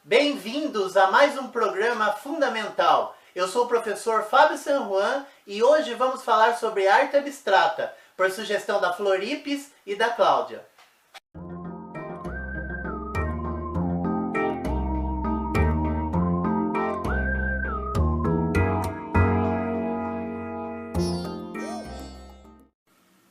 Bem-vindos a mais um programa fundamental. Eu sou o professor Fábio San Juan e hoje vamos falar sobre arte abstrata, por sugestão da Floripes e da Cláudia.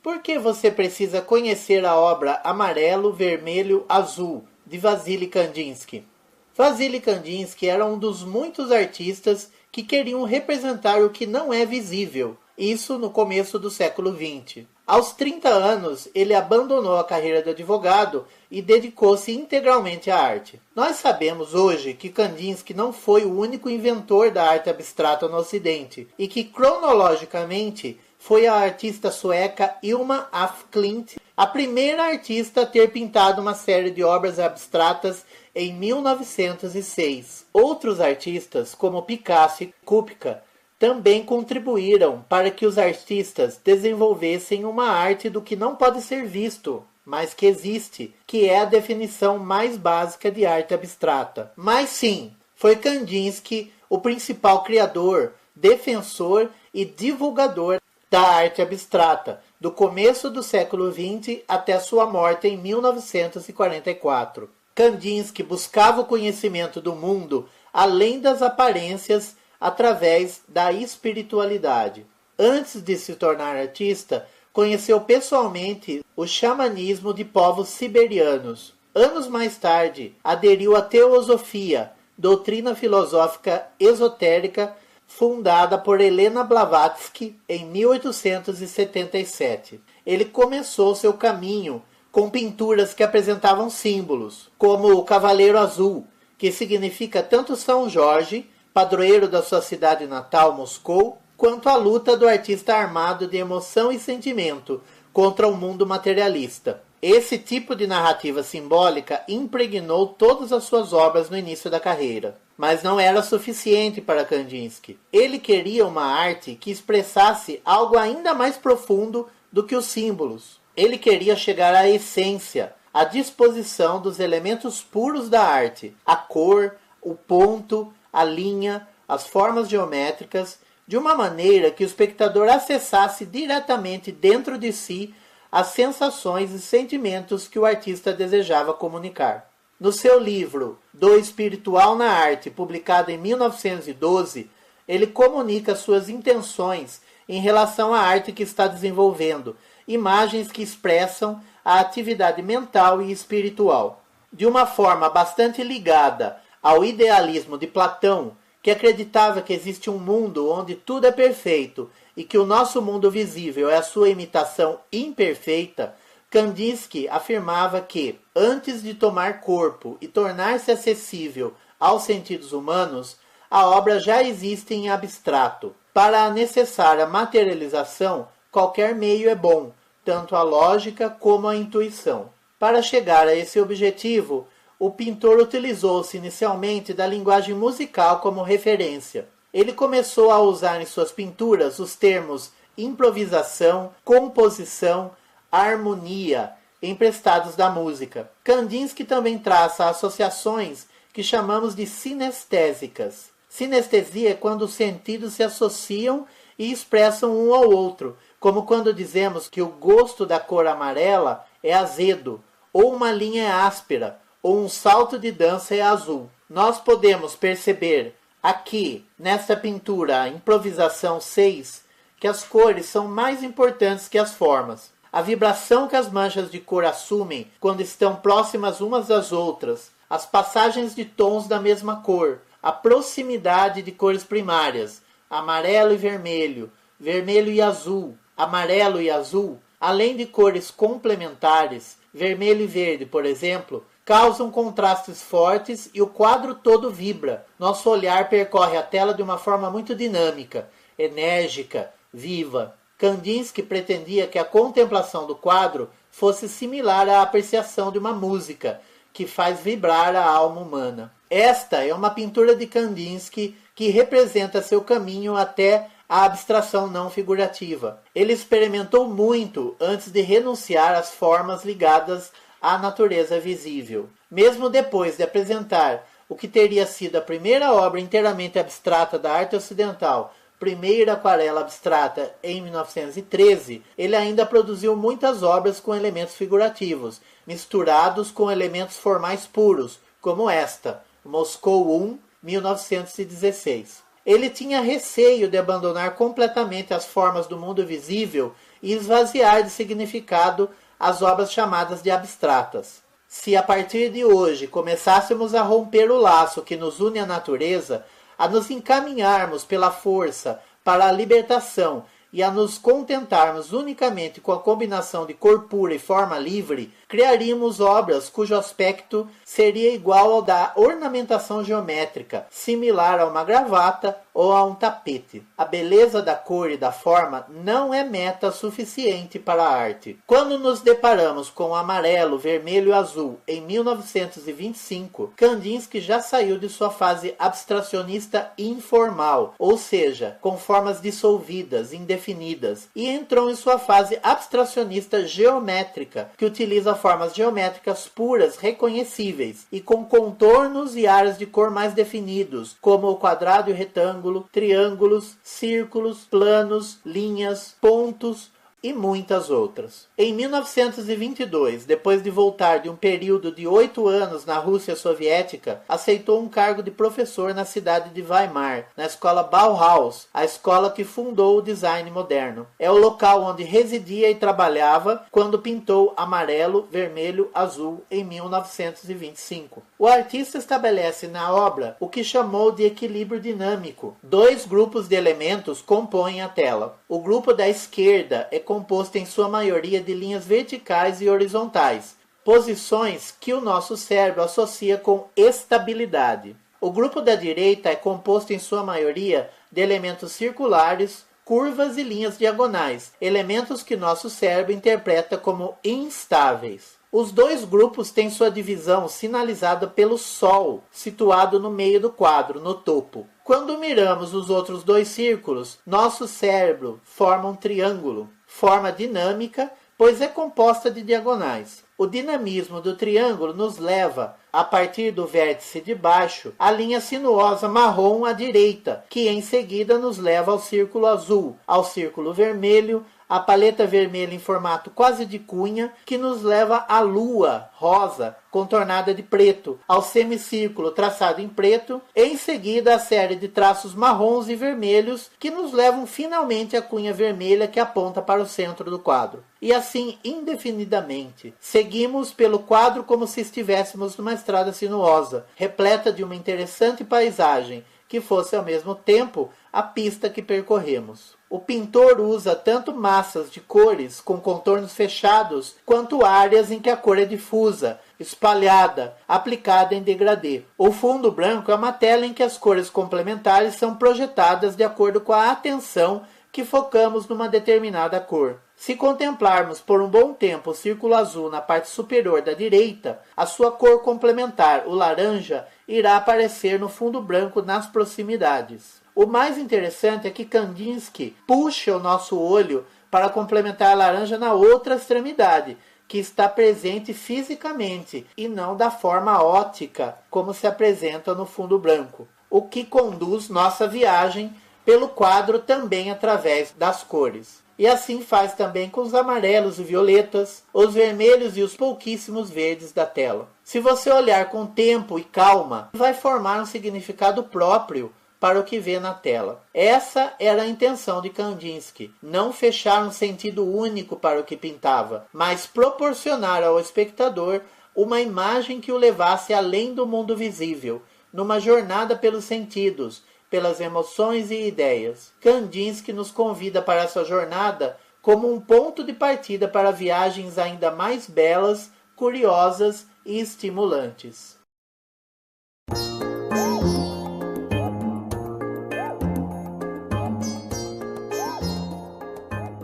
Por que você precisa conhecer a obra Amarelo, Vermelho, Azul, de Vasily Kandinsky? Vasily Kandinsky era um dos muitos artistas que queriam representar o que não é visível, isso no começo do século XX. Aos 30 anos, ele abandonou a carreira de advogado e dedicou-se integralmente à arte. Nós sabemos hoje que Kandinsky não foi o único inventor da arte abstrata no Ocidente e que, cronologicamente, foi a artista sueca Hilma af Klint a primeira artista a ter pintado uma série de obras abstratas em 1906. Outros artistas, como Picasso e Kupka, também contribuíram para que os artistas desenvolvessem uma arte do que não pode ser visto, mas que existe, que é a definição mais básica de arte abstrata. Mas sim, foi Kandinsky o principal criador, defensor e divulgador da arte abstrata, do começo do século XX até sua morte em 1944. Kandinsky buscava o conhecimento do mundo além das aparências através da espiritualidade. Antes de se tornar artista, conheceu pessoalmente o xamanismo de povos siberianos. Anos mais tarde, aderiu à teosofia, doutrina filosófica esotérica fundada por Helena Blavatsky em 1877. Ele começou seu caminho com pinturas que apresentavam símbolos, como o Cavaleiro Azul, que significa tanto São Jorge, padroeiro da sua cidade natal, Moscou, quanto a luta do artista armado de emoção e sentimento contra o mundo materialista. Esse tipo de narrativa simbólica impregnou todas as suas obras no início da carreira. Mas não era suficiente para Kandinsky. Ele queria uma arte que expressasse algo ainda mais profundo do que os símbolos. Ele queria chegar à essência, à disposição dos elementos puros da arte, a cor, o ponto, a linha, as formas geométricas, de uma maneira que o espectador acessasse diretamente dentro de si as sensações e sentimentos que o artista desejava comunicar. No seu livro Do Espiritual na Arte, publicado em 1912, ele comunica suas intenções em relação à arte que está desenvolvendo, imagens que expressam a atividade mental e espiritual. De uma forma bastante ligada ao idealismo de Platão, que acreditava que existe um mundo onde tudo é perfeito e que o nosso mundo visível é a sua imitação imperfeita, Kandinsky afirmava que, antes de tomar corpo e tornar-se acessível aos sentidos humanos, a obra já existe em abstrato. Para a necessária materialização, qualquer meio é bom, tanto a lógica como a intuição. Para chegar a esse objetivo, o pintor utilizou-se inicialmente da linguagem musical como referência. Ele começou a usar em suas pinturas os termos improvisação, composição, harmonia, emprestados da música. Kandinsky também traça associações que chamamos de sinestésicas. Sinestesia é quando os sentidos se associam e expressam um ao outro, como quando dizemos que o gosto da cor amarela é azedo, ou uma linha é áspera, ou um salto de dança é azul. Nós podemos perceber aqui, nesta pintura, a improvisação 6, que as cores são mais importantes que as formas. A vibração que as manchas de cor assumem quando estão próximas umas das outras, as passagens de tons da mesma cor, a proximidade de cores primárias, amarelo e vermelho, vermelho e azul, amarelo e azul, além de cores complementares, vermelho e verde, por exemplo, causam contrastes fortes e o quadro todo vibra. Nosso olhar percorre a tela de uma forma muito dinâmica, enérgica, viva. Kandinsky pretendia que a contemplação do quadro fosse similar à apreciação de uma música, que faz vibrar a alma humana. Esta é uma pintura de Kandinsky que representa seu caminho até a abstração não figurativa. Ele experimentou muito antes de renunciar às formas ligadas à natureza visível. Mesmo depois de apresentar o que teria sido a primeira obra inteiramente abstrata da arte ocidental, primeira aquarela abstrata em 1913, ele ainda produziu muitas obras com elementos figurativos, misturados com elementos formais puros, como esta, Moscou I, 1916. Ele tinha receio de abandonar completamente as formas do mundo visível e esvaziar de significado as obras chamadas de abstratas. Se a partir de hoje começássemos a romper o laço que nos une à natureza, a nos encaminharmos pela força para a libertação e a nos contentarmos unicamente com a combinação de cor pura e forma livre, criaríamos obras cujo aspecto seria igual ao da ornamentação geométrica, similar a uma gravata ou a um tapete. A beleza da cor e da forma não é meta suficiente para a arte. Quando nos deparamos com o amarelo, vermelho e azul em 1925, Kandinsky já saiu de sua fase abstracionista informal, ou seja, com formas dissolvidas, indefinidas, e entrou em sua fase abstracionista geométrica, que utiliza formas geométricas puras, reconhecíveis, e com contornos e áreas de cor mais definidos, como o quadrado e o retângulo, triângulos, círculos, planos, linhas, pontos e muitas outras. Em 1922, depois de voltar de um período de 8 anos na Rússia soviética, aceitou um cargo de professor na cidade de Weimar, na escola Bauhaus, a escola que fundou o design moderno. É o local onde residia e trabalhava quando pintou amarelo, vermelho, azul em 1925. O artista estabelece na obra o que chamou de equilíbrio dinâmico. 2 grupos de elementos compõem a tela. O grupo da esquerda é composto em sua maioria de linhas verticais e horizontais, posições que o nosso cérebro associa com estabilidade. O grupo da direita é composto em sua maioria de elementos circulares, curvas e linhas diagonais, elementos que nosso cérebro interpreta como instáveis. Os 2 grupos têm sua divisão sinalizada pelo Sol, situado no meio do quadro, no topo. Quando miramos os outros 2 círculos, nosso cérebro forma um triângulo, forma dinâmica, pois é composta de diagonais. O dinamismo do triângulo nos leva, a partir do vértice de baixo, à linha sinuosa marrom à direita, que em seguida nos leva ao círculo azul, ao círculo vermelho, a paleta vermelha em formato quase de cunha, que nos leva à lua rosa, contornada de preto, ao semicírculo traçado em preto, e em seguida a série de traços marrons e vermelhos, que nos levam finalmente à cunha vermelha que aponta para o centro do quadro. E assim indefinidamente. Seguimos pelo quadro como se estivéssemos numa estrada sinuosa, repleta de uma interessante paisagem, que fosse ao mesmo tempo a pista que percorremos. O pintor usa tanto massas de cores com contornos fechados, quanto áreas em que a cor é difusa, espalhada, aplicada em degradê. O fundo branco é uma tela em que as cores complementares são projetadas de acordo com a atenção que focamos numa determinada cor. Se contemplarmos por um bom tempo o círculo azul na parte superior da direita, a sua cor complementar, o laranja, irá aparecer no fundo branco nas proximidades. O mais interessante é que Kandinsky puxa o nosso olho para complementar a laranja na outra extremidade, que está presente fisicamente e não da forma ótica como se apresenta no fundo branco, o que conduz nossa viagem pelo quadro também através das cores. E assim faz também com os amarelos e violetas, os vermelhos e os pouquíssimos verdes da tela. Se você olhar com tempo e calma, vai formar um significado próprio para o que vê na tela. Essa era a intenção de Kandinsky, não fechar um sentido único para o que pintava, mas proporcionar ao espectador uma imagem que o levasse além do mundo visível, numa jornada pelos sentidos, pelas emoções e ideias. Kandinsky nos convida para essa jornada como um ponto de partida para viagens ainda mais belas, curiosas e estimulantes.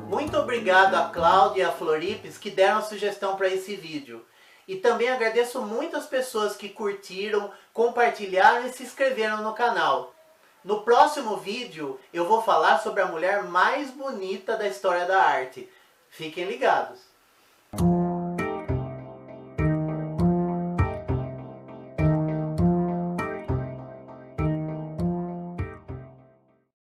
Muito obrigado a Cláudia e a Floripes que deram a sugestão para esse vídeo. E também agradeço muito as pessoas que curtiram, compartilharam e se inscreveram no canal. No próximo vídeo eu vou falar sobre a mulher mais bonita da história da arte. Fiquem ligados!